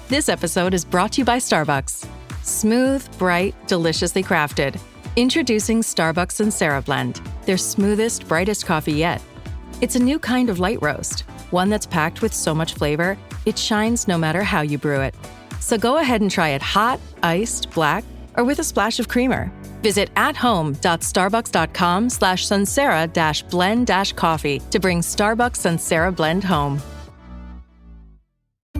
This episode is brought to you by Starbucks. Smooth, bright, deliciously crafted. Introducing Starbucks Sansera Blend, their smoothest, brightest coffee yet. It's a new kind of light roast, one that's packed with so much flavor, it shines no matter how you brew it. So go ahead and try it hot, iced, black, or with a splash of creamer. Visit athome.starbucks.com/Sansera-blend-coffee to bring Starbucks Sansera Blend home.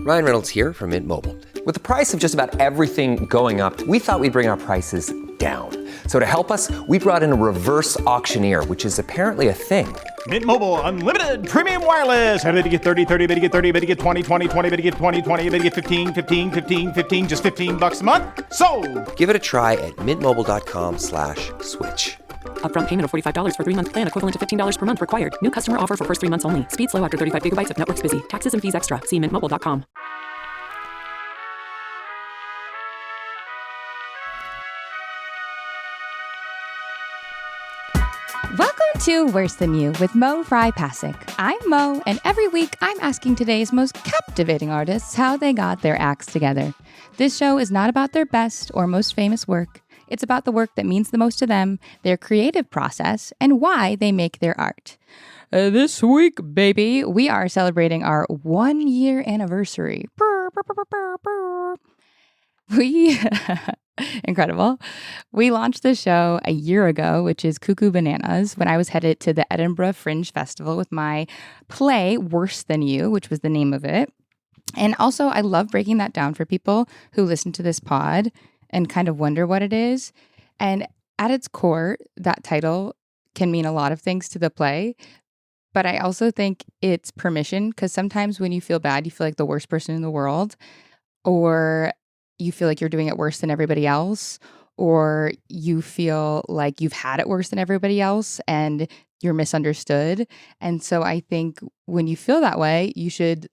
Ryan Reynolds here from Mint Mobile. With the price of just about everything going up, we thought we'd bring our prices down. So to help us, we brought in a reverse auctioneer, which is apparently a thing. Mint Mobile Unlimited Premium Wireless. How to get 30, 30, bit to get 30, bit to get 20, 20, 20, bit to get 20, 20, bit to get 15, 15, 15, 15, just $15 a month? Sold! Give it a try at mintmobile.com/switch. Upfront payment of $45 for 3-month plan, equivalent to $15 per month required. New customer offer for first 3 months only. Speed slow after 35 gigabytes if network's busy. Taxes and fees extra. See mintmobile.com. Welcome to Worse Than You with Mo Fry Pasic. I'm Mo, and every week I'm asking today's most captivating artists how they got their acts together. This show is not about their best or most famous work. It's about the work that means the most to them, their creative process, and why they make their art. This week, baby, we are celebrating our 1-year anniversary. Incredible. We launched the show a year ago, which is Cuckoo Bananas, when I was headed to the Edinburgh Fringe Festival with my play, Worse Than You, which was the name of it. And also, I love breaking that down for people who listen to this pod and kind of wonder what it is. And at its core, that title can mean a lot of things to the play. But I also think it's permission, because sometimes when you feel bad, you feel like the worst person in the world, or you feel like you're doing it worse than everybody else, or you feel like you've had it worse than everybody else and you're misunderstood. And so I think when you feel that way, you should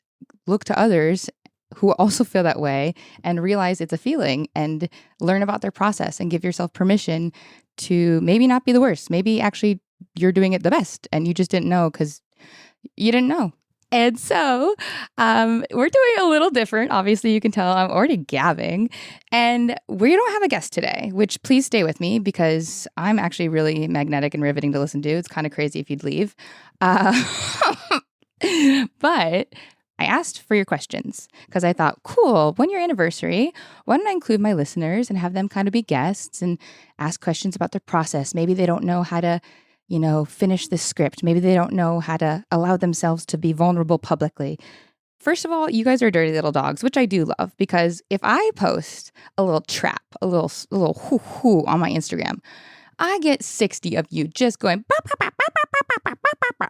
look to others who also feel that way and realize it's a feeling and learn about their process and give yourself permission to maybe not be the worst. Maybe actually you're doing it the best and you just didn't know because you didn't know. And so we're doing a little different. Obviously, you can tell I'm already gabbing. And we don't have a guest today, which please stay with me because I'm actually really magnetic and riveting to listen to. It's kind of crazy if you'd leave. But I asked for your questions because I thought, cool, 1-year anniversary. Why don't I include my listeners and have them kind of be guests and ask questions about their process? Maybe they don't know how to finish this script. Maybe they don't know how to allow themselves to be vulnerable publicly. First of all, you guys are dirty little dogs, which I do love, because if I post a little trap, a little hoo-hoo on my Instagram, I get 60 of you just going, bah, bah, bah, bah, bah, bah, bah, bah, bah, bah.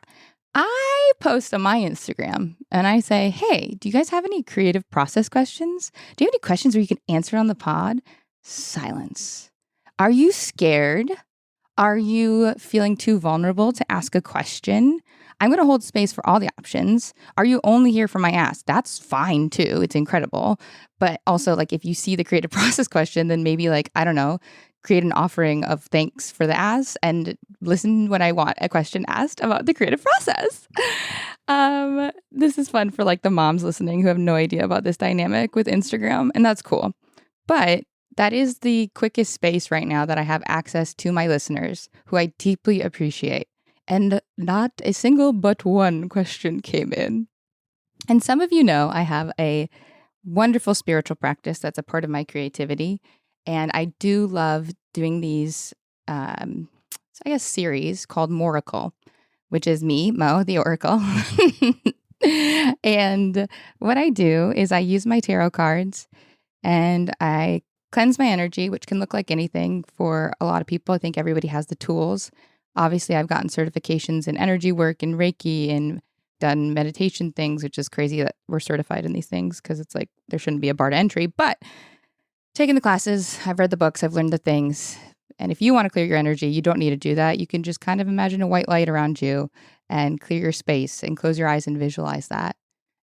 I post on my Instagram and I say, hey, do you guys have any creative process questions? Do you have any questions where you can answer on the pod? Silence. Are you scared? Are you feeling too vulnerable to ask a question? I'm going to hold space for all the options. Are you only here for my ask? That's fine too. It's incredible. But also, like, if you see the creative process question, then maybe, like, I don't know, create an offering of thanks for the ask and listen when I want a question asked about the creative process. This is fun for, like, the moms listening who have no idea about this dynamic with Instagram, and that's cool. But that is the quickest space right now that I have access to my listeners, who I deeply appreciate. And not a single but one question came in. And some of you know I have a wonderful spiritual practice that's a part of my creativity. And I do love doing these, series called Moracle, which is me, Mo, the Oracle. And what I do is I use my tarot cards and I cleanse my energy, which can look like anything for a lot of people. I think everybody has the tools. Obviously, I've gotten certifications in energy work and Reiki and done meditation things, which is crazy that we're certified in these things because it's like there shouldn't be a bar to entry. But taking the classes, I've read the books, I've learned the things. And if you want to clear your energy, you don't need to do that. You can just kind of imagine a white light around you and clear your space and close your eyes and visualize that.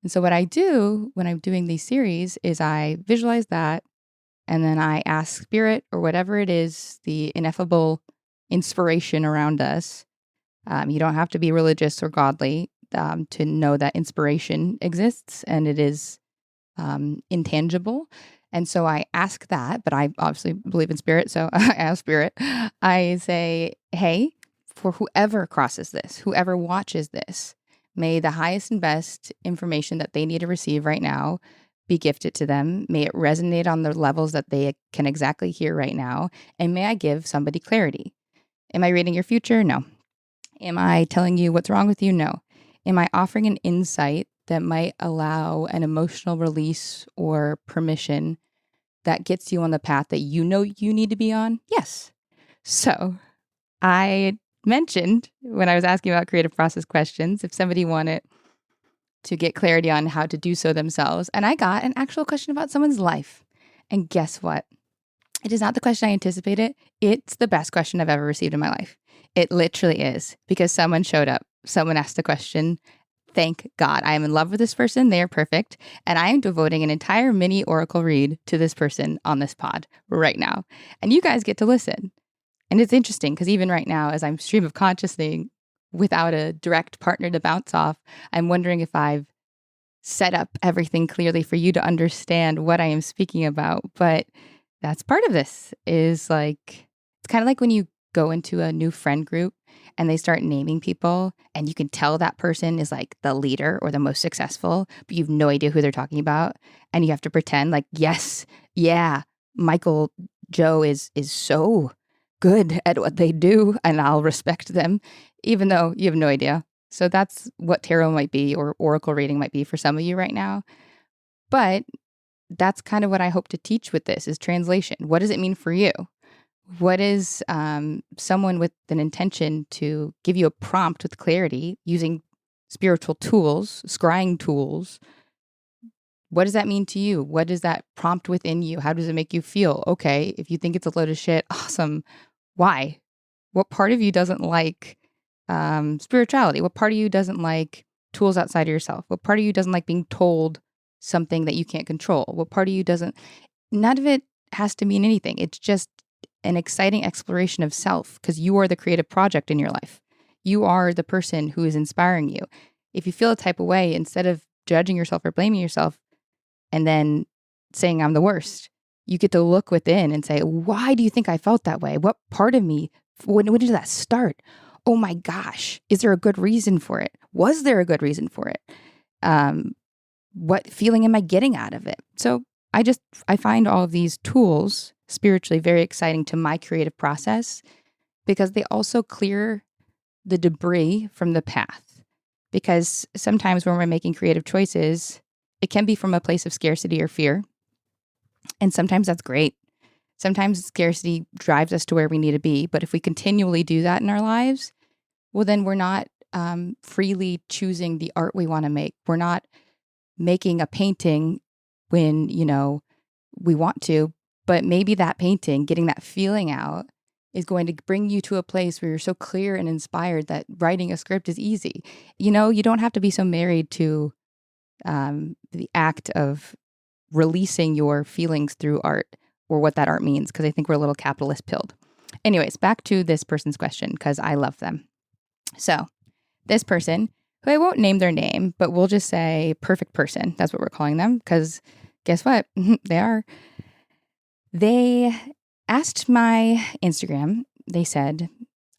And so what I do when I'm doing these series is I visualize that. And then I ask spirit or whatever it is, the ineffable inspiration around us. You don't have to be religious or godly to know that inspiration exists, and it is intangible. And so I ask that, but I obviously believe in spirit. So I ask spirit. I say, hey, for whoever crosses this, whoever watches this, may the highest and best information that they need to receive right now be gifted to them. May it resonate on the levels that they can exactly hear right now. And may I give somebody clarity. Am I reading your future? No. Am I telling you what's wrong with you? No. Am I offering an insight that might allow an emotional release or permission that gets you on the path that you know you need to be on? Yes. So I mentioned when I was asking about creative process questions, if somebody wanted to get clarity on how to do so themselves. And I got an actual question about someone's life. And guess what? It is not the question I anticipated. It's the best question I've ever received in my life. It literally is, because someone showed up. Someone asked the question. Thank God. I am in love with this person. They are perfect. And I am devoting an entire mini oracle read to this person on this pod right now. And you guys get to listen. And it's interesting because even right now, as I'm stream of consciousness without a direct partner to bounce off, I'm wondering if I've set up everything clearly for you to understand what I am speaking about. But that's part of this is like, it's kind of like when you go into a new friend group and they start naming people and you can tell that person is like the leader or the most successful, but you have no idea who they're talking about. And you have to pretend like, yes, yeah, Michael Joe is so good at what they do and I'll respect them, even though you have no idea. So that's what tarot might be or oracle reading might be for some of you right now. But that's kind of what I hope to teach with this is translation. What does it mean for you? What is someone with an intention to give you a prompt with clarity using spiritual tools, scrying tools? What does that mean to you? What does that prompt within you? How does it make you feel? Okay, if you think it's a load of shit, awesome. Why? What part of you doesn't like spirituality? What part of you doesn't like tools outside of yourself? What part of you doesn't like being told something that you can't control? What part of you doesn't? None of it has to mean anything. It's just an exciting exploration of self because you are the creative project in your life. You are the person who is inspiring you. If you feel a type of way, instead of judging yourself or blaming yourself and then saying I'm the worst, you get to look within and say, why do you think I felt that way? What part of me, when did that start? Oh my gosh, is there a good reason for it? Was there a good reason for it? What feeling am I getting out of it? So I find all of these tools spiritually very exciting to my creative process because they also clear the debris from the path. Because sometimes when we're making creative choices, it can be from a place of scarcity or fear. And sometimes that's great. Sometimes scarcity drives us to where we need to be. But if we continually do that in our lives, well, then we're not freely choosing the art we want to make. We're not making a painting when, we want to. But maybe that painting, getting that feeling out, is going to bring you to a place where you're so clear and inspired that writing a script is easy. You don't have to be so married to the act of releasing your feelings through art or what that art means, because I think we're a little capitalist pilled. Anyways, back to this person's question, because I love them. So this person, who I won't name their name, but we'll just say perfect person. That's what we're calling them, because guess what? They are. They asked my Instagram, they said,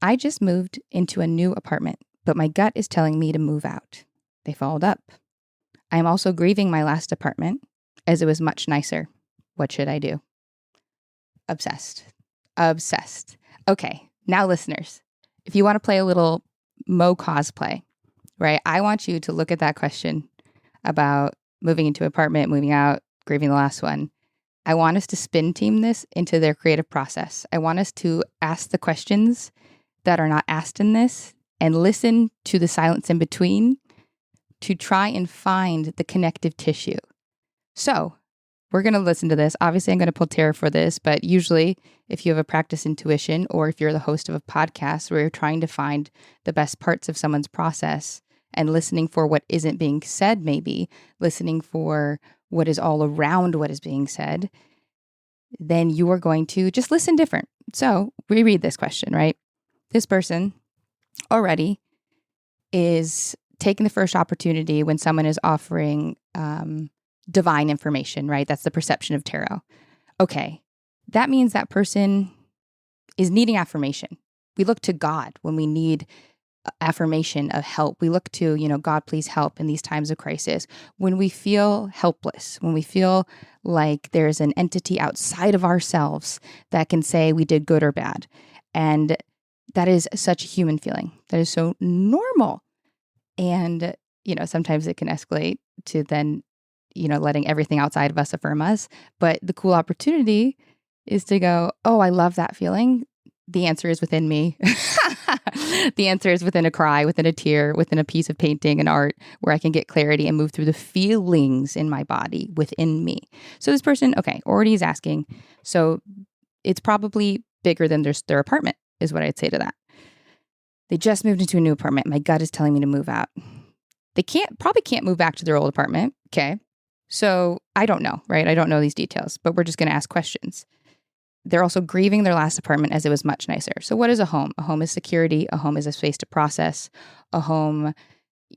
I just moved into a new apartment, but my gut is telling me to move out. They followed up. I am also grieving my last apartment as it was much nicer. What should I do? Obsessed. Okay, now listeners, if you want to play a little Mo cosplay, right? I want you to look at that question about moving into an apartment, moving out, grieving the last one. I want us to spin team this into their creative process. I want us to ask the questions that are not asked in this and listen to the silence in between to try and find the connective tissue. So we're going to listen to this. Obviously, I'm going to pull tarot for this, but usually if you have a practice intuition or if you're the host of a podcast where you're trying to find the best parts of someone's process and listening for what isn't being said, maybe listening for what is all around what is being said, then you are going to just listen different. So we read this question, right? This person already is taking the first opportunity when someone is offering divine information, right? That's the perception of tarot. Okay, that means that person is needing affirmation. We look to God when we need affirmation of help. We look to, God, please help in these times of crisis. When we feel helpless, when we feel like there's an entity outside of ourselves that can say we did good or bad. And that is such a human feeling. That is so normal. And, sometimes it can escalate to then, letting everything outside of us affirm us. But the cool opportunity is to go, oh, I love that feeling. The answer is within me. The answer is within a cry, within a tear, within a piece of painting and art where I can get clarity and move through the feelings in my body within me. So this person, already is asking. So it's probably bigger than their apartment is what I'd say to that. They just moved into a new apartment. My gut is telling me to move out. They probably can't move back to their old apartment. Okay. So I don't know, right? I don't know these details, but we're just going to ask questions. They're also grieving their last apartment as it was much nicer. So what is a home? A home is security. A home is a space to process. A home,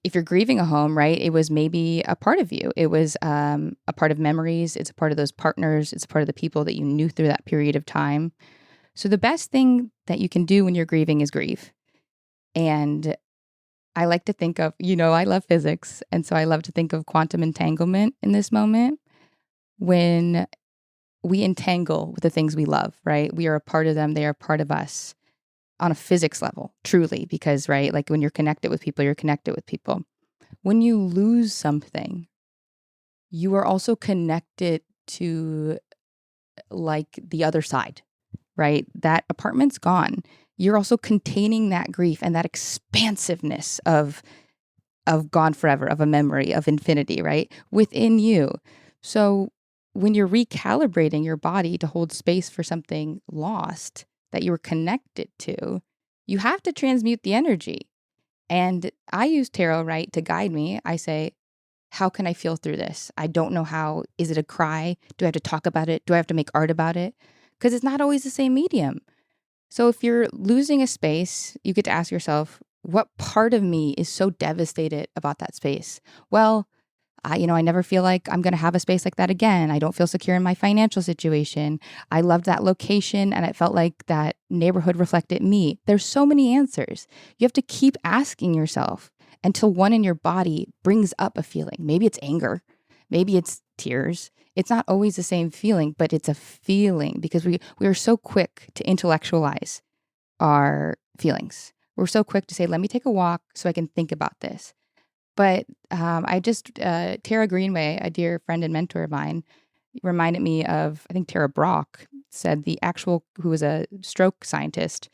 if you're grieving a home, right, it was maybe a part of you. It was a part of memories. It's a part of those partners. It's a part of the people that you knew through that period of time. So the best thing that you can do when you're grieving is grieve. And I like to think of, I love physics. And so I love to think of quantum entanglement in this moment when we entangle with the things we love, right? We are a part of them. They are a part of us on a physics level, truly, because, right, like when you're connected with people, you're connected with people. When you lose something, you are also connected to like the other side, right? That apartment's gone. You're also containing that grief and that expansiveness of gone forever, of a memory, of infinity, right? Within you. So when you're recalibrating your body to hold space for something lost that you were connected to, you have to transmute the energy. And I use tarot, right, to guide me. I say, how can I feel through this? I don't know how. Is it a cry? Do I have to talk about it? Do I have to make art about it? Because it's not always the same medium. So if you're losing a space, you get to ask yourself, what part of me is so devastated about that space? Well, I never feel like I'm going to have a space like that again. I don't feel secure in my financial situation. I loved that location and it felt like that neighborhood reflected me. There's so many answers. You have to keep asking yourself until one in your body brings up a feeling. Maybe it's anger. Maybe it's tears. It's not always the same feeling, but it's a feeling because we are so quick to intellectualize our feelings. We're so quick to say, let me take a walk so I can think about this. But Tara Greenway, a dear friend and mentor of mine, reminded me of, I think Tara Brock said who was a stroke scientist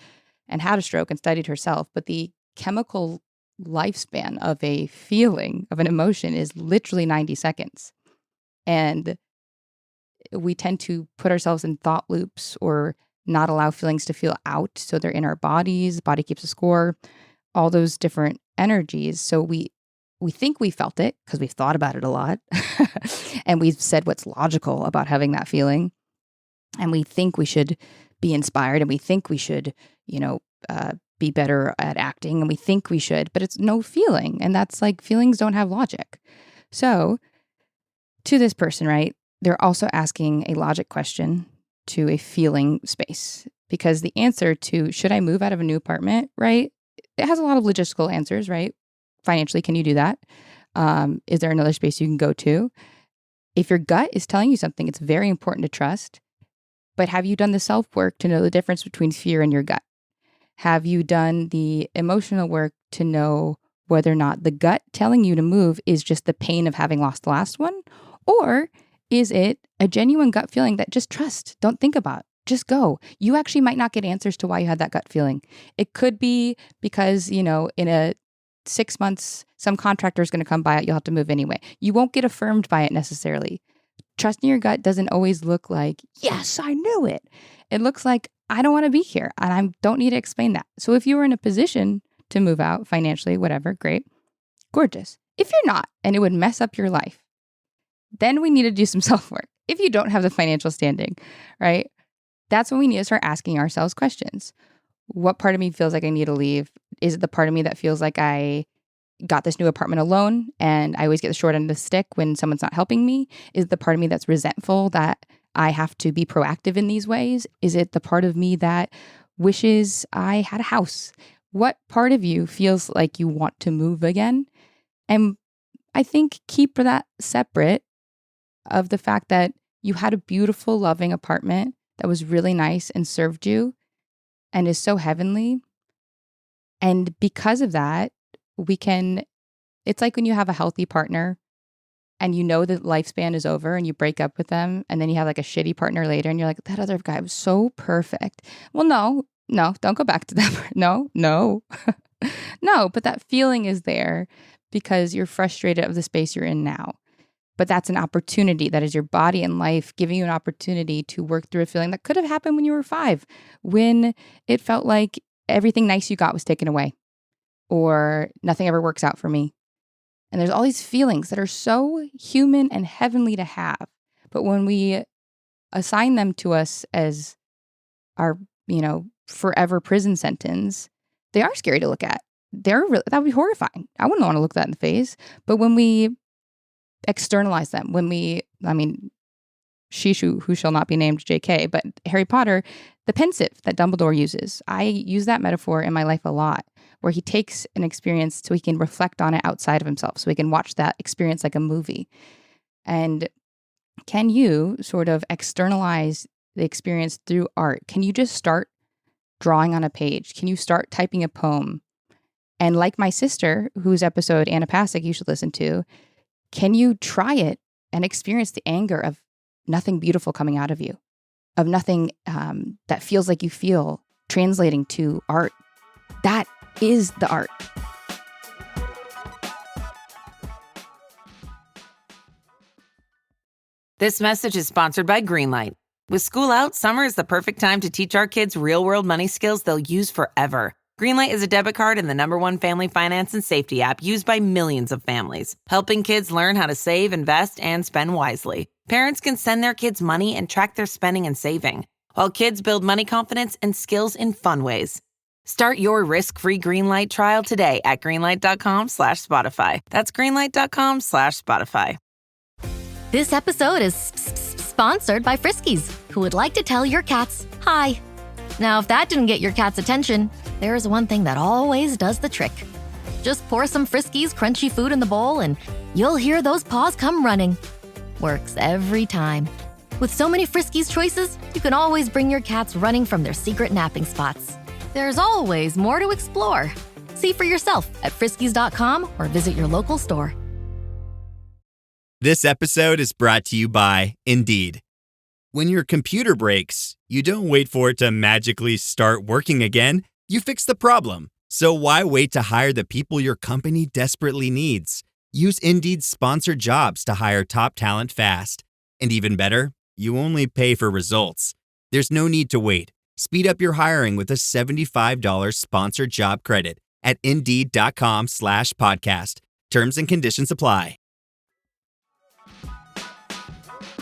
and had a stroke and studied herself, but the chemical lifespan of a feeling, of an emotion is literally 90 seconds. And we tend to put ourselves in thought loops or not allow feelings to feel out. So they're in our bodies, body keeps a score, all those different energies. So we think we felt it because we've thought about it a lot and we've said what's logical about having that feeling. And we think we should be inspired and we think we should, be better at acting and we think we should, but it's no feeling. And that's like feelings don't have logic. So to this person, right, they're also asking a logic question to a feeling space because the answer to should I move out of a new apartment, right, it has a lot of logistical answers, right? Financially, can you do that? Is there another space you can go to? If your gut is telling you something, it's very important to trust. But have you done the self-work to know the difference between fear and your gut? Have you done the emotional work to know whether or not the gut telling you to move is just the pain of having lost the last one? Or is it a genuine gut feeling that just trust, don't think about, just go? You actually might not get answers to why you had that gut feeling. It could be because, in a 6 months, some contractor is going to come by it. You'll have to move anyway. You won't get affirmed by it necessarily. Trusting your gut doesn't always look like, yes, I knew it. It looks like, I don't want to be here and I don't need to explain that. So if you were in a position to move out financially, whatever, great, gorgeous. If you're not, and it would mess up your life, then we need to do some self-work. If you don't have the financial standing, right? That's when we need to start asking ourselves questions. What part of me feels like I need to leave? Is it the part of me that feels like I got this new apartment alone and I always get the short end of the stick when someone's not helping me? Is the part of me that's resentful that I have to be proactive in these ways? Is it the part of me that wishes I had a house? What part of you feels like you want to move again? And I think keep that separate of the fact that you had a beautiful, loving apartment that was really nice and served you and is so heavenly. And because of that, it's like when you have a healthy partner and you know that lifespan is over and you break up with them and then you have like a shitty partner later and you're like, that other guy was so perfect. Well, no, don't go back to them. No. No, but that feeling is there because you're frustrated of the space you're in now. But that's an opportunity. That is your body and life giving you an opportunity to work through a feeling that could have happened when you were 5, when it felt like everything nice you got was taken away or nothing ever works out for me. And there's all these feelings that are so human and heavenly to have. But when we assign them to us as our, forever prison sentence, they are scary to look at. That would be horrifying. I wouldn't want to look that in the face. But when we externalize them, Shishu, who shall not be named JK, but Harry Potter, the pensive that Dumbledore uses, I use that metaphor in my life a lot, where he takes an experience so he can reflect on it outside of himself, so he can watch that experience like a movie. And can you sort of externalize the experience through art? Can you just start drawing on a page? Can you start typing a poem? And like my sister, whose episode Anna Pasic you should listen to, can you try it and experience the anger of nothing beautiful coming out of you, of nothing that feels like you feel translating to art? That is the art. This message is sponsored by Greenlight. With school out, summer is the perfect time to teach our kids real-world money skills they'll use forever. Greenlight is a debit card and the #1 family finance and safety app used by millions of families, helping kids learn how to save, invest, and spend wisely. Parents can send their kids money and track their spending and saving, while kids build money confidence and skills in fun ways. Start your risk-free Greenlight trial today at greenlight.com/Spotify. That's greenlight.com/Spotify. This episode is sponsored by Friskies, who would like to tell your cats hi. Now, if that didn't get your cat's attention, there is one thing that always does the trick. Just pour some Friskies crunchy food in the bowl and you'll hear those paws come running. Works every time. With so many Friskies choices, you can always bring your cats running from their secret napping spots. There's always more to explore. See for yourself at friskies.com or visit your local store. This episode is brought to you by Indeed. When your computer breaks, you don't wait for it to magically start working again. You fix the problem. So why wait to hire the people your company desperately needs? Use Indeed's sponsored jobs to hire top talent fast. And even better, you only pay for results. There's no need to wait. Speed up your hiring with a $75 sponsored job credit at Indeed.com/podcast. Terms and conditions apply.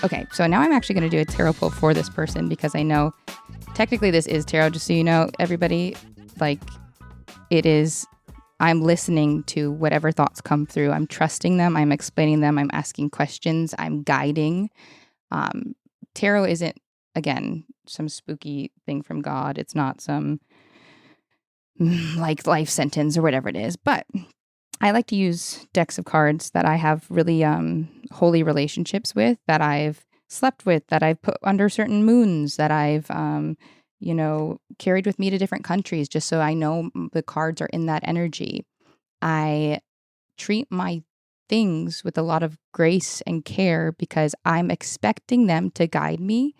Okay, so now I'm actually going to do a tarot pull for this person because I know technically this is tarot, just so you know, everybody, like it is, I'm listening to whatever thoughts come through. I'm trusting them. I'm explaining them. I'm asking questions. I'm guiding. Tarot isn't, again, some spooky thing from God. It's not some like life sentence or whatever it is, but I like to use decks of cards that I have really holy relationships with, that I've slept with, that I've put under certain moons, that I've, carried with me to different countries, just so I know the cards are in that energy. I treat my things with a lot of grace and care because I'm expecting them to guide me.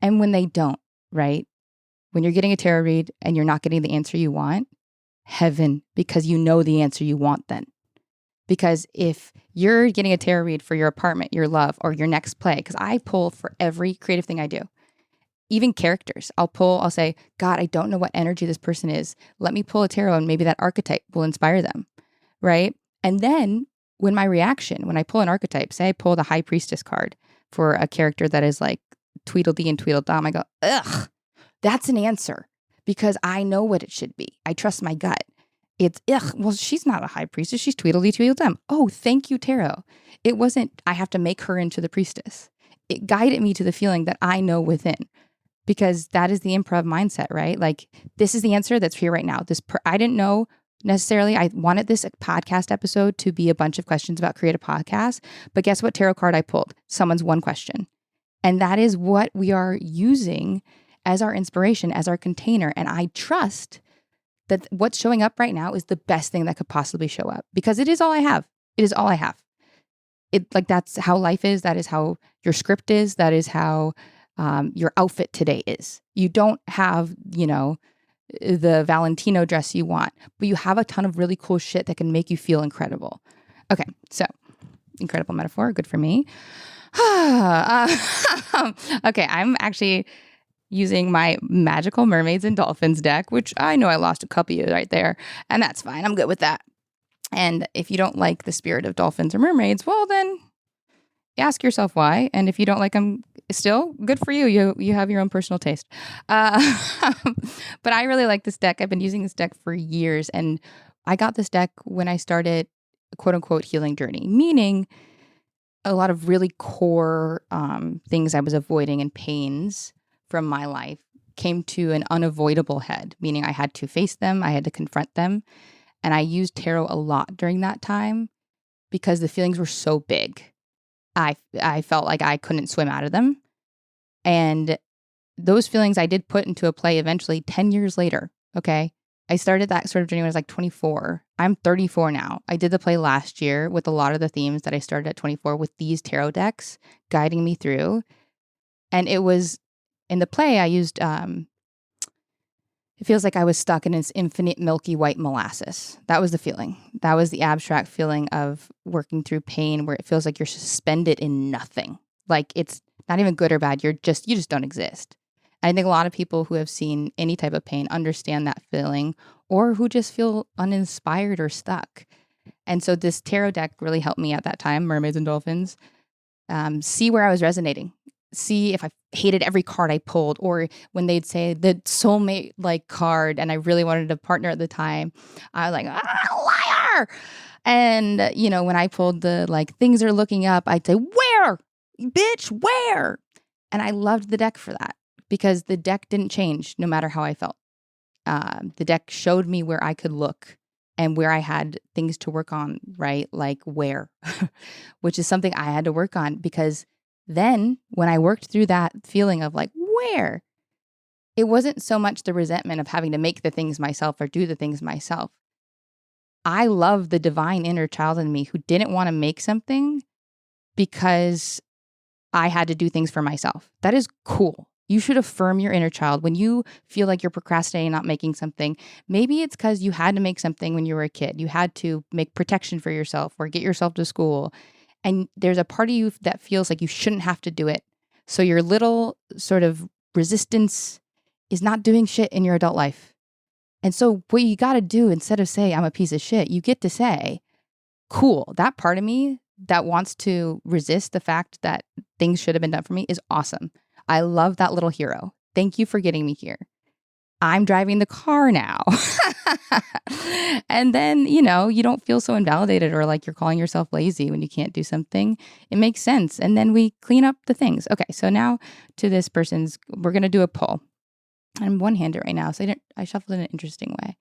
And when they don't, right? When you're getting a tarot read and you're not getting the answer you want, heaven, because you know the answer you want then. Because if you're getting a tarot read for your apartment, your love, or your next play, because I pull for every creative thing I do, even characters, I'll say, God, I don't know what energy this person is. Let me pull a tarot and maybe that archetype will inspire them, right? And then when I pull an archetype, say I pull the High Priestess card for a character that is like Tweedledee and Tweedledum, I go, ugh, that's an answer. Because I know what it should be. I trust my gut. It's, ugh, well, she's not a high priestess. She's Tweedledee Tweedledum. Oh, thank you, tarot. It wasn't, I have to make her into the priestess. It guided me to the feeling that I know within, because that is the improv mindset, right? Like, this is the answer that's here right now. I didn't know necessarily. I wanted this podcast episode to be a bunch of questions about creative podcasts, but guess what tarot card I pulled? Someone's one question. And that is what we are using as our inspiration, as our container. And I trust that what's showing up right now is the best thing that could possibly show up, because it is all I have. It is all I have. That's how life is. That is how your script is. That is how your outfit today is. You don't have, the Valentino dress you want, but you have a ton of really cool shit that can make you feel incredible. Okay, so incredible metaphor, good for me. Okay, I'm actually using my Magical Mermaids and Dolphins deck, which I know I lost a couple of you right there, and that's fine. I'm good with that. And if you don't like the spirit of dolphins or mermaids, well, then ask yourself why. And if you don't like them still, good for you. You have your own personal taste. But I really like this deck. I've been using this deck for years. And I got this deck when I started, quote unquote, healing journey, meaning a lot of really core things I was avoiding and pains from my life came to an unavoidable head, meaning I had to face them. I had to confront them. And I used tarot a lot during that time because the feelings were so big. I felt like I couldn't swim out of them. And those feelings I did put into a play eventually 10 years later. Okay. I started that sort of journey when I was like 24. I'm 34 now. I did the play last year with a lot of the themes that I started at 24 with these tarot decks guiding me through. And it was in the play I used, it feels like I was stuck in this infinite milky white molasses. That was the feeling. That was the abstract feeling of working through pain where it feels like you're suspended in nothing. Like it's not even good or bad. You just don't exist. And I think a lot of people who have seen any type of pain understand that feeling, or who just feel uninspired or stuck. And so this tarot deck really helped me at that time, Mermaids and Dolphins, see where I was resonating. See if I hated every card I pulled, or when they'd say the soulmate like card and I really wanted a partner at the time, I was like, liar. And, when I pulled the like things are looking up, I'd say, where? Bitch, where? And I loved the deck for that because the deck didn't change no matter how I felt. The deck showed me where I could look and where I had things to work on, right? Like where, which is something I had to work on because then when I worked through that feeling of like, where? It wasn't so much the resentment of having to make the things myself or do the things myself. I love the divine inner child in me who didn't want to make something because I had to do things for myself. That is cool. You should affirm your inner child. When you feel like you're procrastinating, not making something, maybe it's because you had to make something when you were a kid. You had to make protection for yourself or get yourself to school. And there's a part of you that feels like you shouldn't have to do it. So your little sort of resistance is not doing shit in your adult life. And so what you got to do, instead of say, I'm a piece of shit, you get to say, cool, that part of me that wants to resist the fact that things should have been done for me is awesome. I love that little hero. Thank you for getting me here. I'm driving the car now. And then, you don't feel so invalidated or like you're calling yourself lazy when you can't do something. It makes sense. And then we clean up the things. Okay, so now to this person's, we're going to do a poll. I'm one-handed right now, so I shuffled in an interesting way,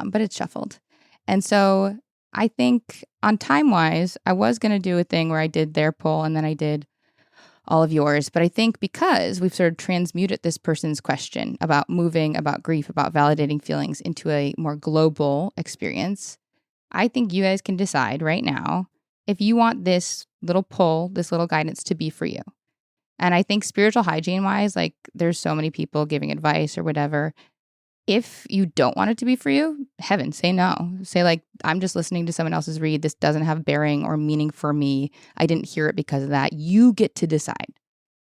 but it's shuffled. And so I think on time-wise, I was going to do a thing where I did their poll and then I did all of yours. But I think because we've sort of transmuted this person's question about moving, about grief, about validating feelings into a more global experience, I think you guys can decide right now if you want this little pull, this little guidance to be for you. And I think spiritual hygiene wise, like there's so many people giving advice or whatever. If you don't want it to be for you, heaven, say no. Say like, I'm just listening to someone else's read. This doesn't have bearing or meaning for me. I didn't hear it because of that. You get to decide.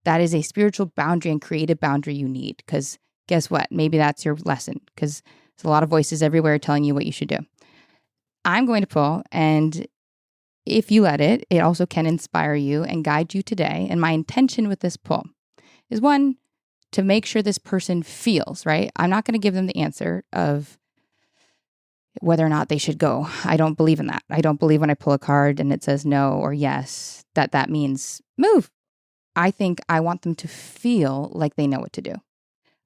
That is a spiritual boundary and creative boundary you need. Because guess what? Maybe that's your lesson. Because there's a lot of voices everywhere telling you what you should do. I'm going to pull, and if you let it, it also can inspire you and guide you today. And my intention with this pull is one, to make sure this person feels, right? I'm not going to give them the answer of, whether or not they should go. I don't believe in that. I don't believe when I pull a card and it says no or yes, that means move. I think I want them to feel like they know what to do.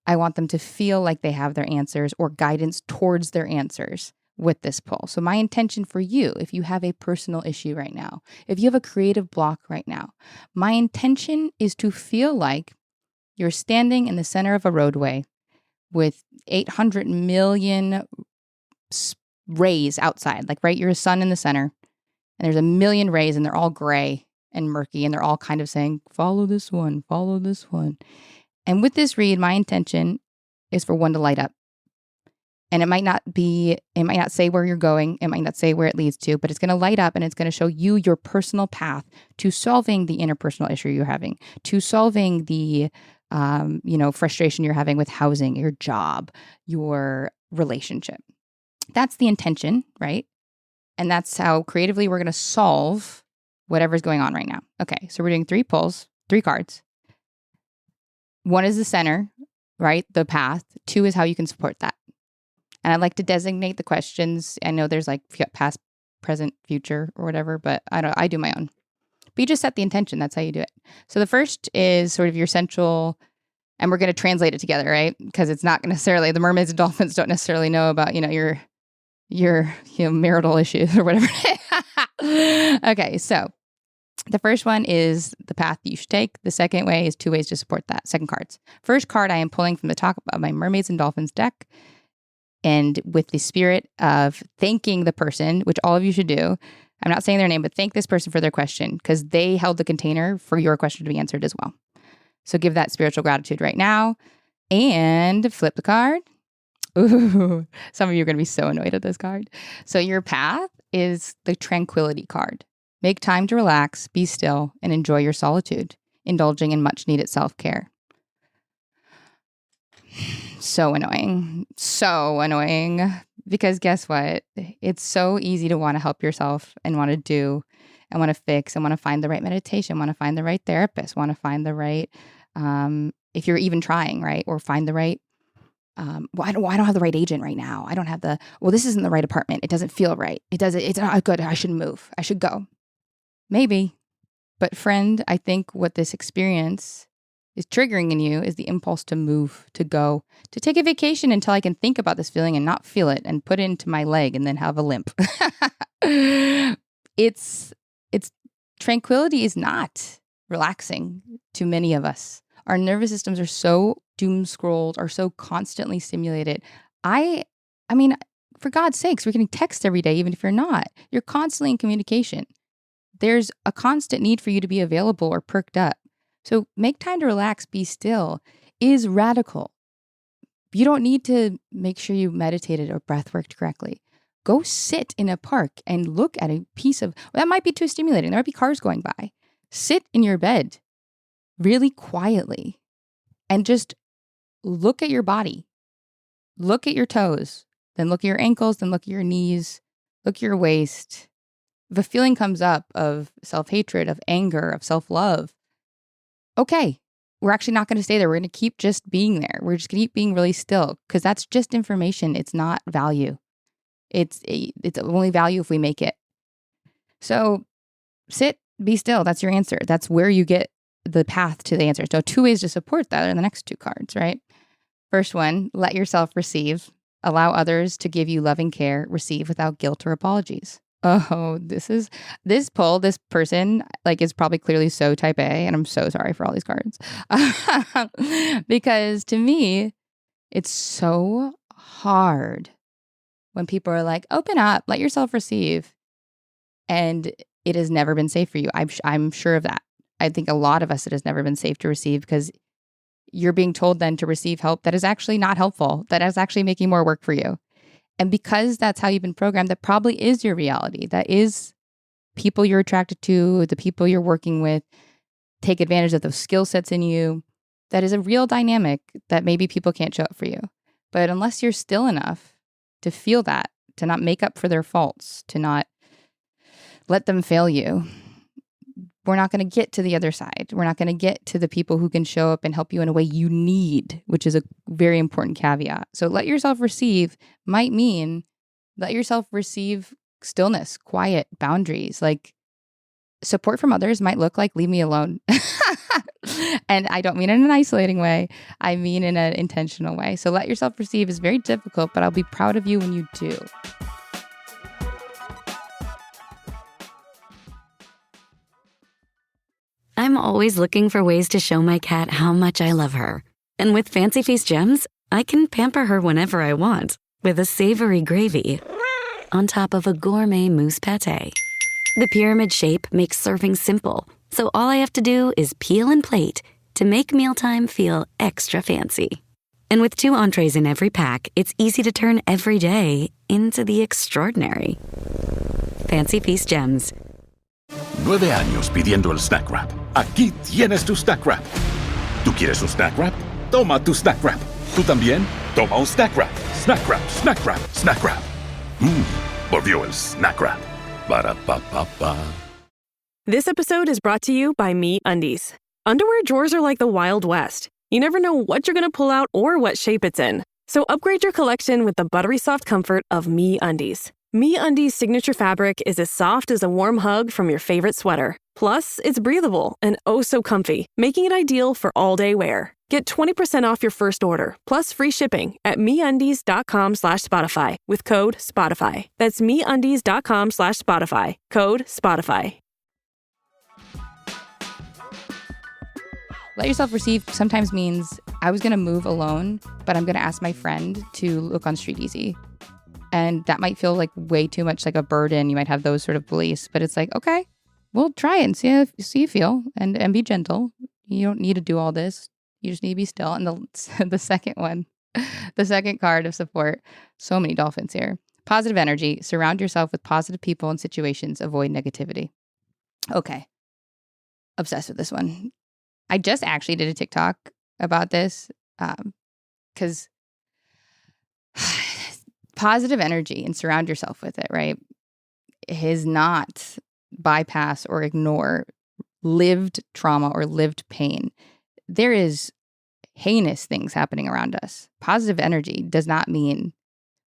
I want them to feel like they have their answers or guidance towards their answers with this pull. So my intention for you, if you have a personal issue right now, if you have a creative block right now, my intention is to feel like you're standing in the center of a roadway with 800 million rays outside. Like, right, you're a sun in the center, and there's a million rays, and they're all gray and murky, and they're all kind of saying, follow this one, follow this one. And with this read, my intention is for one to light up. And it might not say where you're going. It might not say where it leads to, but it's going to light up and it's going to show you your personal path to solving the interpersonal issue you're having, to solving the, frustration you're having with housing, your job, your relationship. That's the intention, right? And that's how creatively we're going to solve whatever's going on right now. Okay, so we're doing 3 pulls, 3 cards. 1 is the center, right? The path. 2 is how you can support that. And I like to designate the questions. I know there's like past, present, future, or whatever, but I do my own. But you just set the intention. That's how you do it. So the first is sort of your central, and we're going to translate it together, right? Because it's not necessarily, the mermaids and dolphins don't necessarily know about, your marital issues or whatever. Okay, so the first one is the path that you should take. The second way is 2 ways to support that. Second cards. First card I am pulling from the top of my mermaids and dolphins deck. And with the spirit of thanking the person, which all of you should do. I'm not saying their name, but thank this person for their question because they held the container for your question to be answered as well. So give that spiritual gratitude right now and flip the card. Ooh, some of you are going to be so annoyed at this card. So your path is the tranquility card. Make time to relax, be still, and enjoy your solitude, indulging in much needed self-care. So annoying. Because guess what? It's so easy to want to help yourself and want to do and want to fix and want to find the right meditation, want to find the right therapist, want to find the right, if you're even trying, right? Or find the right, I don't have the right agent right now. I don't have this isn't the right apartment. It doesn't feel right. It's not good. I should move. I should go. Maybe. But friend, I think what this experience is triggering in you is the impulse to move, to go, to take a vacation until I can think about this feeling and not feel it and put it into my leg and then have a limp. It's tranquility is not relaxing to many of us. Our nervous systems are so doom scrolled, are so constantly stimulated. I mean, for God's sakes, we're getting text every day, even if you're not. You're constantly in communication. There's a constant need for you to be available or perked up. So make time to relax, be still is radical. You don't need to make sure you meditated or breath worked correctly. Go sit in a park and look at a piece of, that might be too stimulating. There might be cars going by. Sit in your bed really quietly and just look at your body. Look at your toes, then look at your ankles, then look at your knees, look at your waist. If a feeling comes up of self-hatred, of anger, of self-love, okay, we're actually not going to stay there. We're going to keep just being there. We're just going to keep being really still because that's just information. It's not value. It's only value if we make it. So sit, be still. That's your answer. That's where you get the path to the answer. So 2 ways to support that are the next 2 cards, right? First one, let yourself receive. Allow others to give you loving care. Receive without guilt or apologies. Oh, this person is probably clearly so type A, and I'm so sorry for all these cards. Because to me, it's so hard when people are like, open up, let yourself receive. And it has never been safe for you. I'm sure of that. I think a lot of us, it has never been safe to receive because you're being told then to receive help that is actually not helpful, that is actually making more work for you. And because that's how you've been programmed, that probably is your reality. That is people you're attracted to, the people you're working with, take advantage of those skill sets in you. That is a real dynamic that maybe people can't show up for you. But unless you're still enough to feel that, to not make up for their faults, to not let them fail you, we're not going to get to the other side. We're not going to get to the people who can show up and help you in a way you need, which is a very important caveat. So let yourself receive might mean Let yourself receive stillness, quiet, boundaries. Like support from others might look like leave me alone. And I don't mean in an isolating way. I mean in an intentional way. So let yourself receive is very difficult, but I'll be proud of you when you do. I'm always looking for ways to show my cat how much I love her. And with Fancy Feast gems, I can pamper her whenever I want with a savory gravy on top of a gourmet mousse pâté. The pyramid shape makes serving simple, so all I have to do is peel and plate to make mealtime feel extra fancy. And with 2 entrees in every pack, it's easy to turn every day into the extraordinary. Fancy Feast gems. 9 años pidiendo el Snack Wrap. Aquí tienes tu Snack Wrap. ¿Tú quieres un Snack Wrap? Toma tu Snack Wrap. ¿Tú también? Toma un Snack Wrap. Snack Wrap, Snack Wrap, Snack Wrap. Volvió el Snack Wrap. Para pa pa pa. This episode is brought to you by MeUndies. Underwear drawers are like the Wild West. You never know what you're going to pull out or what shape it's in. So upgrade your collection with the buttery soft comfort of MeUndies. MeUndies' signature fabric is as soft as a warm hug from your favorite sweater. Plus, it's breathable and oh so comfy, making it ideal for all-day wear. Get 20% off your first order, plus free shipping at MeUndies.com/Spotify with code SPOTIFY. That's MeUndies.com/Spotify, code SPOTIFY. Let yourself receive sometimes means I was going to move alone, but I'm going to ask my friend to look on Street Easy. And that might feel like way too much like a burden. You might have those sort of beliefs, but it's like, okay, we'll try it and see how you feel and be gentle. You don't need to do all this. You just need to be still. And the second one, the second card of support, so many dolphins here. Positive energy. Surround yourself with positive people and situations. Avoid negativity. Okay. Obsessed with this one. I just actually did a TikTok about this because positive energy and surround yourself with it, right, is not bypass or ignore lived trauma or lived pain. There is heinous things happening around us. Positive energy does not mean,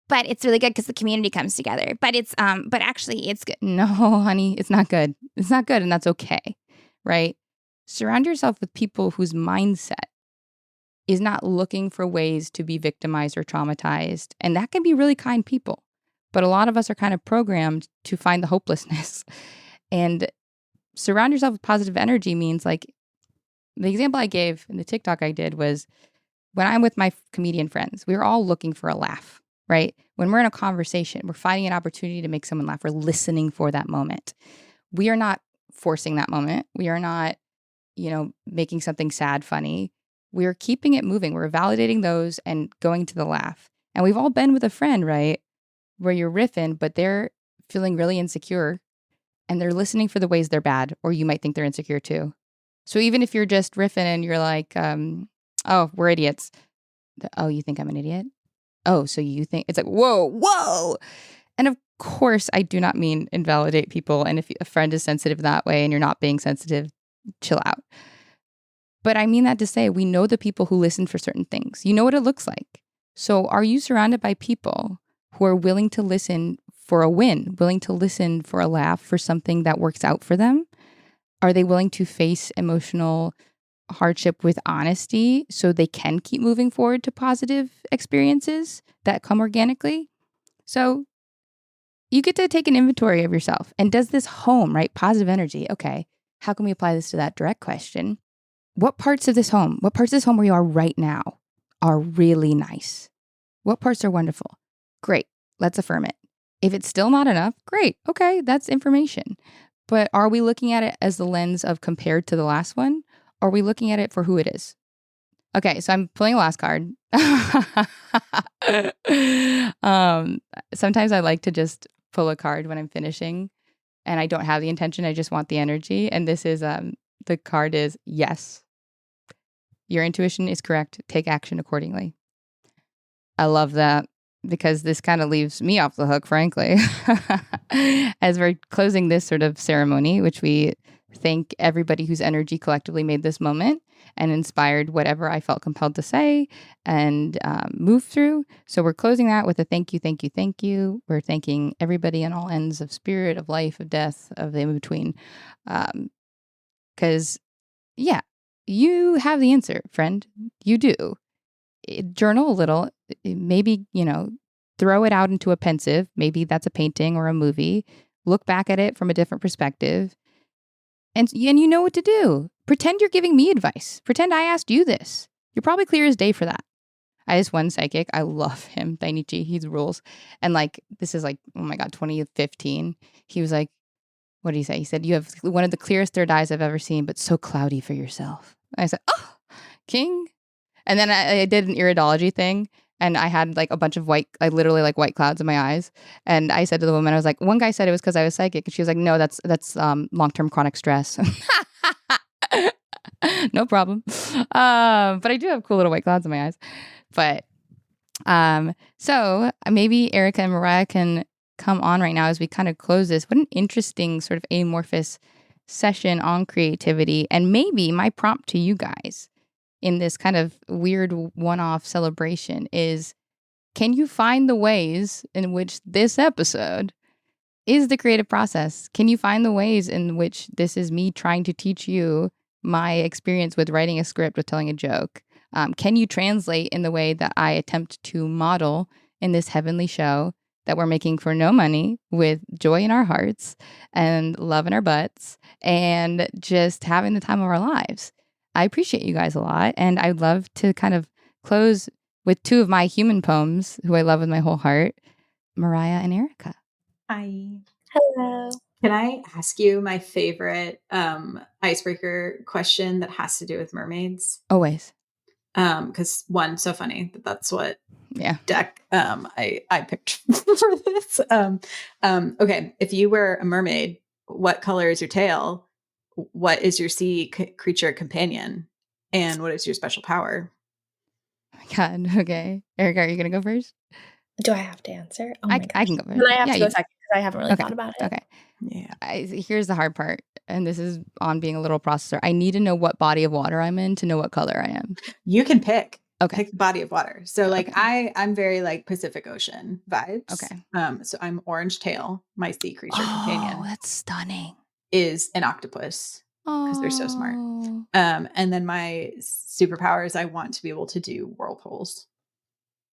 but it's really good because the community comes together. But it's, but actually it's good. No, honey, it's not good. It's not good. And that's okay, right? Surround yourself with people whose mindset is not looking for ways to be victimized or traumatized. And that can be really kind people. But a lot of us are kind of programmed to find the hopelessness. And surround yourself with positive energy means, like, the example I gave in the TikTok I did was when I'm with my comedian friends, we're all looking for a laugh, right? When we're in a conversation, we're finding an opportunity to make someone laugh. We're listening for that moment. We are not forcing that moment. We are not, making something sad funny. We're keeping it moving. We're validating those and going to the laugh. And we've all been with a friend, right, where you're riffing, but they're feeling really insecure and they're listening for the ways they're bad, or you might think they're insecure too. So even if you're just riffing and you're like, oh, we're idiots. Oh, you think I'm an idiot? Oh, so you think it's like, whoa. And of course, I do not mean invalidate people. And if a friend is sensitive that way and you're not being sensitive, chill out. But I mean that to say, we know the people who listen for certain things. You know what it looks like. So are you surrounded by people who are willing to listen for a win, willing to listen for a laugh, for something that works out for them? Are they willing to face emotional hardship with honesty so they can keep moving forward to positive experiences that come organically? So you get to take an inventory of yourself. And does this home, right? Positive energy. Okay. How can we apply this to that direct question? What parts of this home where you are right now are really nice? What parts are wonderful? Great. Let's affirm it. If it's still not enough, great. Okay. That's information. But are we looking at it as the lens of compared to the last one? Or are we looking at it for who it is? Okay, so I'm pulling a last card. Sometimes I like to just pull a card when I'm finishing and I don't have the intention. I just want the energy. And this is, the card is yes. Your intuition is correct. Take action accordingly. I love that because this kind of leaves me off the hook, frankly. As we're closing this sort of ceremony, which we thank everybody whose energy collectively made this moment and inspired whatever I felt compelled to say and move through. So we're closing that with a thank you, thank you, thank you. We're thanking everybody on all ends of spirit, of life, of death, of the in-between. Because, yeah, you have the answer, friend. You do. Journal a little. Maybe, throw it out into a pensive. Maybe that's a painting or a movie. Look back at it from a different perspective. And you know what to do. Pretend you're giving me advice. Pretend I asked you this. You're probably clear as day for that. I just one psychic. I love him, Dainichi. He rules. And this is 2015. He was like, what did he say? He said, you have one of the clearest third eyes I've ever seen, but so cloudy for yourself. I said, oh, king. And then I did an iridology thing. And I had a bunch of white clouds in my eyes. And I said to the woman, I was like, one guy said it was because I was psychic. And she was like, no, that's long-term chronic stress. No problem. But I do have cool little white clouds in my eyes. But so maybe Erica and Mariah can come on right now as we kind of close this. What an interesting sort of amorphous session on creativity. And maybe my prompt to you guys in this kind of weird one-off celebration is, can you find the ways in which this episode is the creative process? Can you find the ways in which this is me trying to teach you my experience with writing a script, with telling a joke? Can you translate in the way that I attempt to model in this heavenly show that we're making for no money, with joy in our hearts and love in our butts and just having the time of our lives? I appreciate you guys a lot. And I'd love to kind of close with two of my human poems who I love with my whole heart, Mariah and Erica. Hi. Hello. Can I ask you my favorite icebreaker question that has to do with mermaids? Always. Because one, so funny that's what deck I picked for this. Okay, if you were a mermaid, what color is your tail? What is your sea creature companion? And what is your special power? Oh my God. Okay. Erica, are you going to go first? Do I have to answer? Oh I can go first. Then I have to go second because I haven't really thought about it. Okay. Yeah. Here's the hard part. And this is on being a little processor. I need to know what body of water I'm in to know what color I am. You can pick. Okay. Pick the body of water. So I'm very Pacific Ocean vibes. Okay. So I'm orange tail. My sea creature companion. Oh, that's stunning. Is an octopus because they're so smart. And then my superpower is I want to be able to do whirlpools.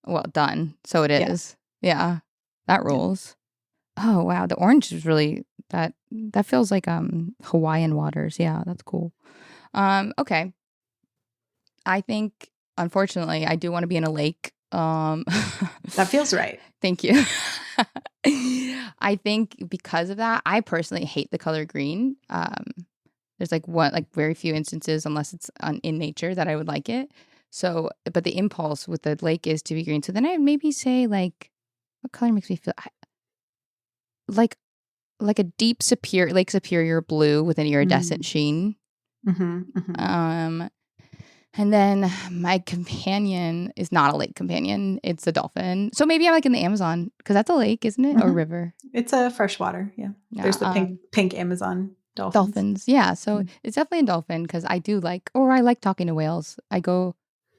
Well done. So it is. Yeah. That rules. Oh wow. The orange is really that feels like Hawaiian waters. Yeah, that's cool. Okay. I think unfortunately I do want to be in a lake. That feels right. Thank you. I think because of that, I personally hate the color green. There's very few instances, unless it's in nature, that I would like it. So, but the impulse with the lake is to be green. So then I maybe say what color makes me feel like a deep Lake Superior blue with an iridescent sheen. Mm-hmm, mm-hmm. And then my companion is not a lake companion. It's a dolphin. So maybe I'm in the Amazon because that's a lake, isn't it? Mm-hmm. Or river. It's a freshwater. Yeah. There's the pink Amazon dolphins. Yeah. So it's definitely a dolphin because I like talking to whales. I go,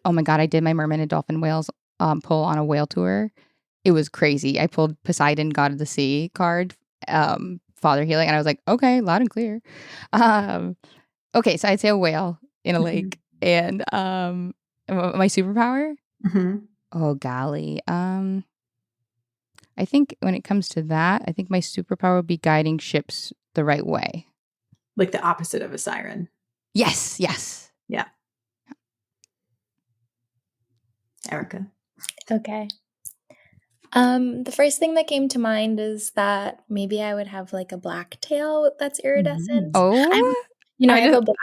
oh my God, I did my merman and dolphin whales pull on a whale tour. It was crazy. I pulled Poseidon, God of the Sea card, Father Healing. And I was like, okay, loud and clear. Okay. So I'd say a whale in a lake. And my superpower? Mm-hmm. Oh, golly. I think when it comes to that, I think my superpower would be guiding ships the right way. Like the opposite of a siren. Yes. Yeah. Erica. Okay. The first thing that came to mind is that maybe I would have a black tail that's iridescent. Oh. I have a black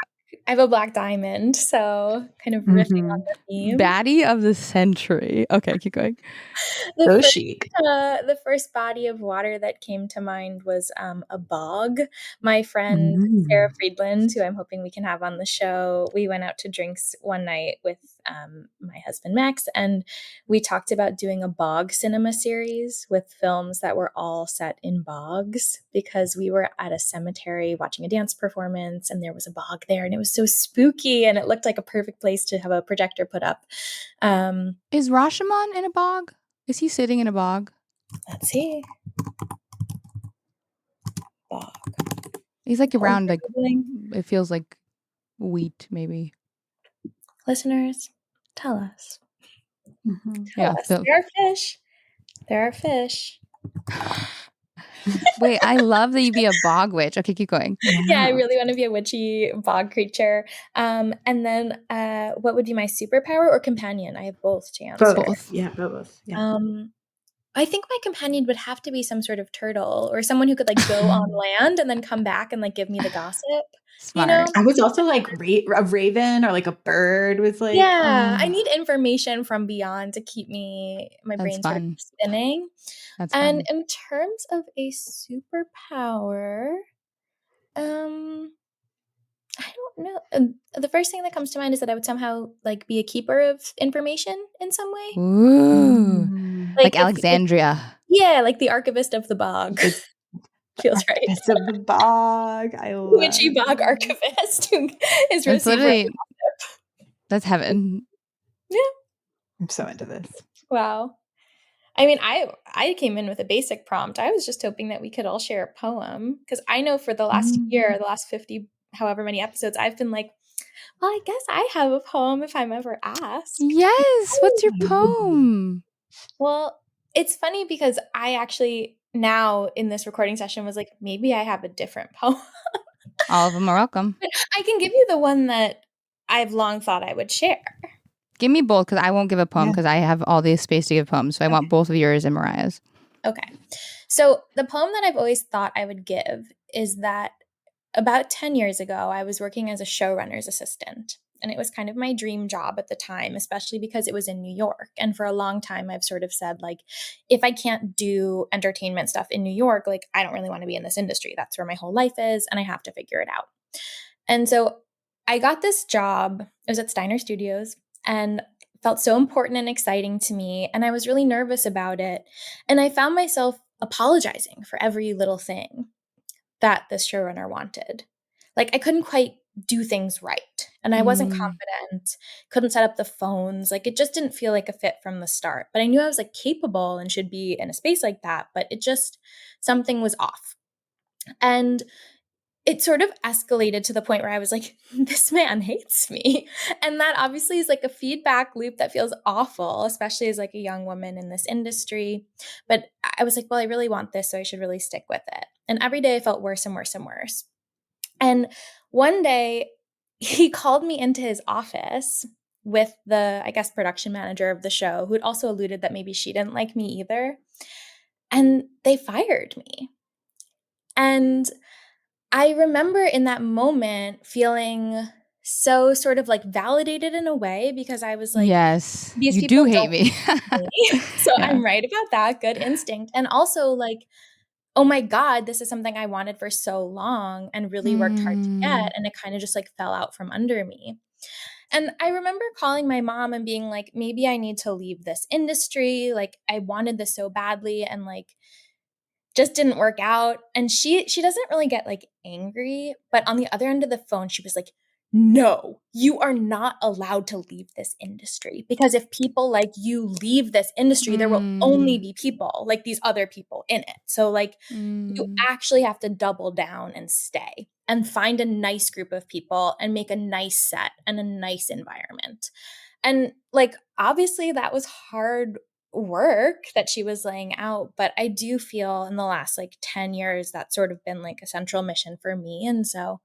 I have a black diamond, so kind of riffing on the theme. Baddie of the century. Okay, keep going. So chic. The first body of water that came to mind was a bog. My friend Sarah Friedland, who I'm hoping we can have on the show, we went out to drinks one night with my husband Max, and we talked about doing a bog cinema series with films that were all set in bogs, because we were at a cemetery watching a dance performance and there was a bog there, and it was so spooky and it looked like a perfect place to have a projector put up. Is Rashomon in a bog? Is he sitting in a bog? Let's see. Bog. He's like around, like, it feels like wheat, maybe. Listeners, tell us. Yeah. Tell us. There are fish. There are fish. Wait, I love that you'd be a bog witch. Okay, keep going. Yeah, I really want to be a witchy bog creature. And then what would be my superpower or companion? I have both to answer. Both. Yeah, both. Yeah. I think my companion would have to be some sort of turtle or someone who could like go on land and then come back and like give me the gossip. Smart. You know? I was also like a raven or like a bird was like. Yeah, I need information from beyond to keep my brain sort of spinning. That's and fun. in terms of a superpower, I don't know. The first thing that comes to mind is that I would somehow like be a keeper of information in some way. Ooh. Like Alexandria. Yeah, like the archivist of the bog. Feels right. Archivist of the bog. I love witchy bog archivist who is receiving. That's heaven. Yeah. I'm so into this. Wow. I mean, I came in with a basic prompt. I was just hoping that we could all share a poem, because I know for the last year, the last 50, however many episodes, I've been like, well, I guess I have a poem if I'm ever asked. Yes. What's your poem? Well, it's funny because I actually now in this recording session was like, maybe I have a different poem. All of them are welcome. But I can give you the one that I've long thought I would share. Give me both, because I won't give a poem because I have all the space to give poems. So I want both of yours and Mariah's. Okay. So the poem that I've always thought I would give is that about 10 years ago, I was working as a showrunner's assistant. And it was kind of my dream job at the time, especially because it was in New York. And for a long time, I've sort of said, like, if I can't do entertainment stuff in New York, like, I don't really want to be in this industry. That's where my whole life is, and I have to figure it out. And so I got this job. It was at Steiner Studios, and felt so important and exciting to me. And I was really nervous about it. And I found myself apologizing for every little thing that this showrunner wanted. Like, I couldn't quite do things right. And I wasn't confident, couldn't set up the phones. Like, it just didn't feel like a fit from the start. But I knew I was like capable and should be in a space like that. But it just, something was off. And it sort of escalated to the point where I was like, this man hates me. And that obviously is like a feedback loop that feels awful, especially as like a young woman in this industry. But I was like, well, I really want this, so I should really stick with it. And every day I felt worse and worse and worse. And one day he called me into his office with the, I guess, production manager of the show, who had also alluded that maybe she didn't like me either. And they fired me. And I remember in that moment feeling so sort of like validated in a way, because I was like, yes, these you people do hate me. So I'm right about that. Good instinct. And also like, oh my God, this is something I wanted for so long and really worked hard to get. And it kind of just like fell out from under me. And I remember calling my mom and being like, maybe I need to leave this industry. Like, I wanted this so badly and like just didn't work out. And she doesn't really get like angry, but on the other end of the phone, she was like, no, you are not allowed to leave this industry, because if people like you leave this industry, there will only be people like these other people in it. So like you actually have to double down and stay and find a nice group of people and make a nice set and a nice environment. And like, obviously that was hard work that she was laying out, but I do feel in the last like 10 years that's sort of been like a central mission for me. And so,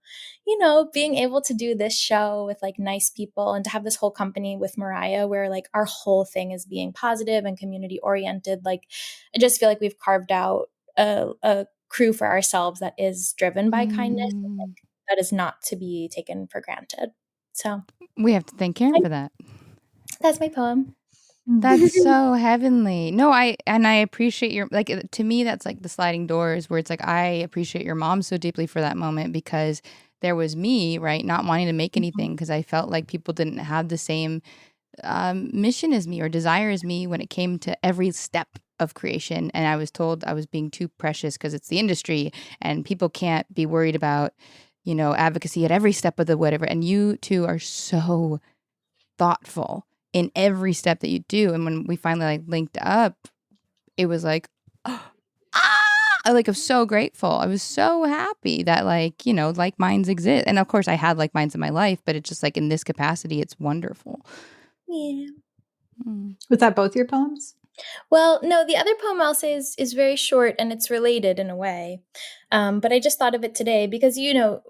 you know, being able to do this show with like nice people and to have this whole company with Mariah where like our whole thing is being positive and community oriented, like I just feel like we've carved out a crew for ourselves that is driven by kindness and like that is not to be taken for granted. So we have to thank Karen for that. That's my poem. That's so heavenly. No, I appreciate your, like, to me, that's like the sliding doors where it's like, I appreciate your mom so deeply for that moment, because there was me, right, not wanting to make anything because I felt like people didn't have the same mission as me or desire as me when it came to every step of creation. And I was told I was being too precious because it's the industry and people can't be worried about, advocacy at every step of the whatever. And you two are so thoughtful in every step that you do. And when we finally linked up, it was like, I'm so grateful. I was so happy that like minds exist. And of course I had like minds in my life, but it's just like in this capacity, it's wonderful. Yeah. Was that both your poems? Well, no, the other poem I'll say is very short and it's related in a way. But I just thought of it today because,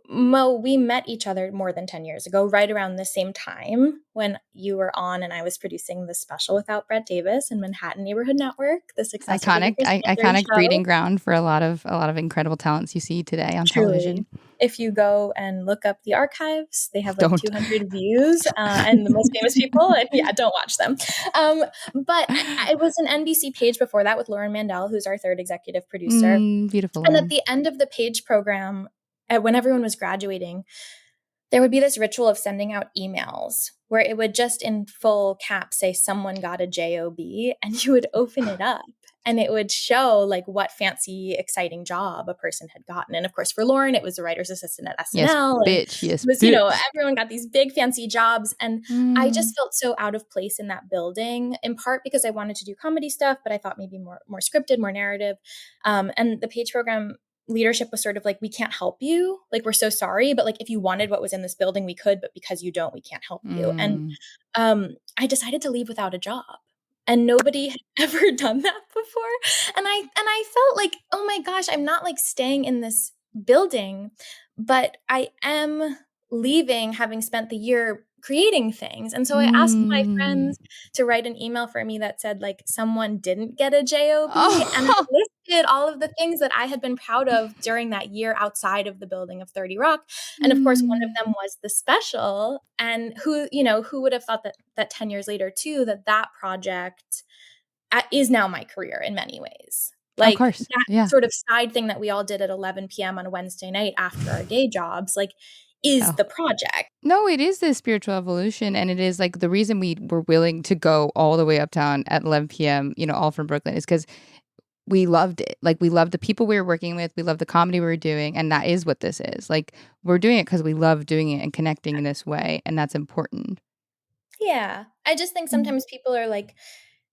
Mo, we met each other more than 10 years ago, right around the same time when you were on and I was producing the special Without Brett Davis in Manhattan Neighborhood Network, the success iconic breeding ground for a lot of incredible talents you see today on television. If you go and look up the archives, they have 200 views and the most famous people. And don't watch them. But I was an NBC page before that with Lauren Mandel, who's our third executive producer. Beautiful. And at the end of the page program, when everyone was graduating, there would be this ritual of sending out emails where it would just in full cap say someone got a job, and you would open it up and it would show like what fancy, exciting job a person had gotten. And of course, for Lauren, it was a writer's assistant at SNL. Yes, it was, everyone got these big fancy jobs. And I just felt so out of place in that building, in part because I wanted to do comedy stuff, but I thought maybe more scripted, more narrative. And the page program leadership was sort of like, we can't help you. Like, we're so sorry. But like, if you wanted what was in this building, we could, but because you don't, we can't help you. And I decided to leave without a job. And nobody had ever done that before. And I felt like, oh my gosh, I'm not like staying in this building, but I am leaving having spent the year creating things. And so I asked my friends to write an email for me that said like someone didn't get a job. And I listed all of the things that I had been proud of during that year outside of the building of 30 Rock. And of course, one of them was the special. And who would have thought that 10 years later too, that project is now my career in many ways. Like, of course. That sort of side thing that we all did at 11 p.m. on a Wednesday night after our day jobs, like, is the project. No, it is this spiritual evolution. And it is like the reason we were willing to go all the way uptown at 11 p.m., all from Brooklyn, is because we loved it. Like, we loved the people we were working with. We loved the comedy we were doing. And that is what this is. Like, we're doing it because we love doing it and connecting in this way. And that's important. Yeah. I just think sometimes people are like,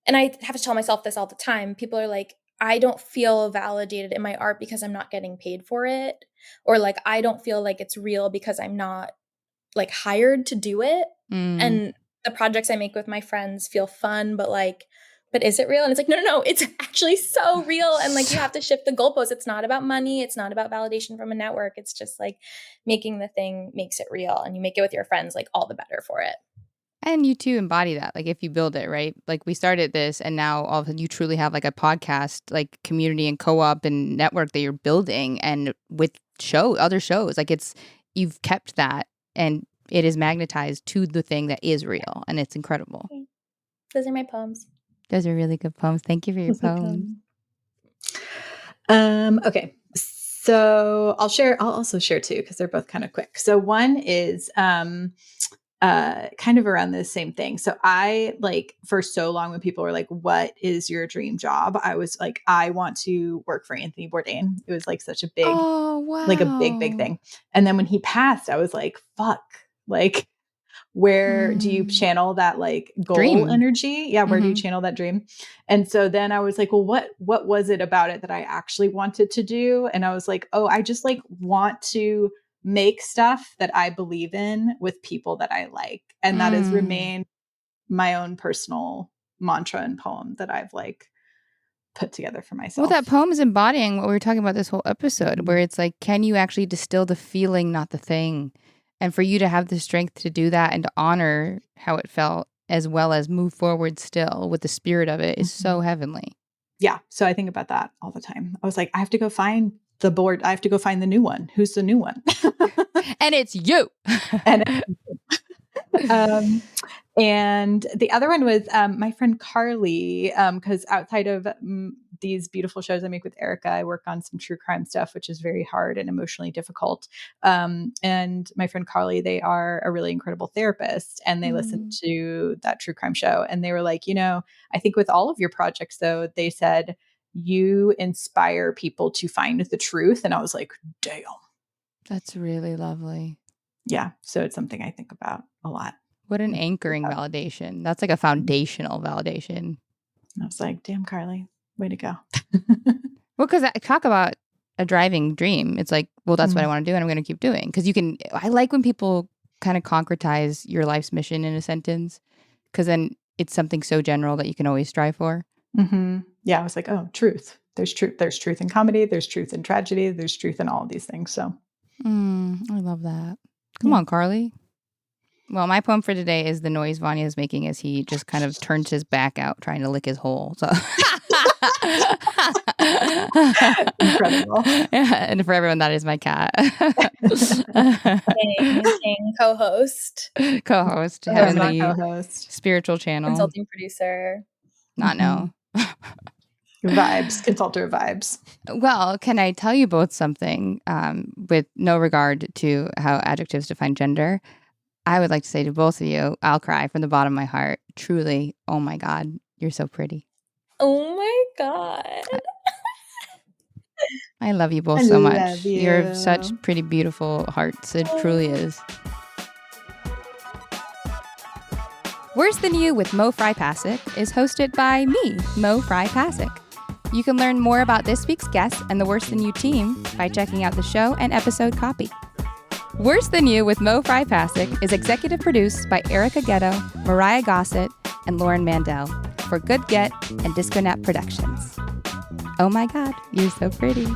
and I have to tell myself this all the time, people are like, I don't feel validated in my art because I'm not getting paid for it. Or like, I don't feel like it's real because I'm not like hired to do it. And the projects I make with my friends feel fun, but is it real? And it's like, no, it's actually so real. And like, you have to shift the goalposts. It's not about money. It's not about validation from a network. It's just like making the thing makes it real, and you make it with your friends, like all the better for it. And you too embody that, like if you build it, right? Like we started this and now all of a sudden you truly have like a podcast, like community and co-op and network that you're building, and with other shows, like you've kept that and it is magnetized to the thing that is real, and it's incredible. Those are my poems. Those are really good poems. Thank you for your poems. Okay. So I'll also share two because they're both kind of quick. So one is kind of around the same thing. So I for so long when people were like, what is your dream job? I was like, I want to work for Anthony Bourdain. It was like such a big, like a big thing. And then when he passed, I was like, fuck, like, where do you channel that like goal dream energy? Yeah. Where do you channel that dream? And so then I was like, well, what was it about it that I actually wanted to do? And I was like, oh, I just like want to make stuff that I believe in with people that I like. And that has remained my own personal mantra and poem that I've like put together for myself. Well, that poem is embodying what we were talking about this whole episode, where it's like, can you actually distill the feeling, not the thing? And for you to have the strength to do that and to honor how it felt, as well as move forward still with the spirit of it, is so heavenly. Yeah. So I think about that all the time. I was like, I have to go find the board. I have to go find the new one. Who's the new one? And it's you. And the other one was my friend Carly, because outside of these beautiful shows I make with Erica, I work on some true crime stuff, which is very hard and emotionally difficult. And my friend Carly, they are a really incredible therapist, and they listened to that true crime show. And they were like, I think with all of your projects, though, they said, you inspire people to find the truth. And I was like, damn. That's really lovely. Yeah. So it's something I think about a lot. What an anchoring validation. That's like a foundational validation. And I was like, damn, Carly, way to go. Well, because I talk about a driving dream. It's like, well, that's what I want to do, and I'm going to keep doing. Because I like when people kind of concretize your life's mission in a sentence, because then it's something so general that you can always strive for. Mm-hmm. Yeah, I was like, oh, truth. There's truth. There's truth in comedy. There's truth in tragedy. There's truth in all of these things. So I love that. Come on, Carly. Well, my poem for today is the noise Vanya is making as he just kind of turns his back out trying to lick his hole. So incredible. Yeah, and for everyone, that is my cat. Amazing co-host. Heavenly co-host. Spiritual channel. Consulting producer. Not know. Vibes. Consulter vibes. Well, can I tell you both something with no regard to how adjectives define gender? I would like to say to both of you, I'll cry from the bottom of my heart. Truly, oh my God, you're so pretty. Oh my God. I love you both so much. You're such pretty, beautiful hearts. It truly is. Worse Than You with Mo Fry Pasic is hosted by me, Mo Fry Pasic. You can learn more about this week's guest and the Worse Than You team by checking out the show and episode copy. Worse Than You with Mo Fry Pasic is executive produced by Erica Ghetto, Mariah Gossett, and Lauren Mandel for Good Get and Disco Nap Productions. Oh my God, you're so pretty.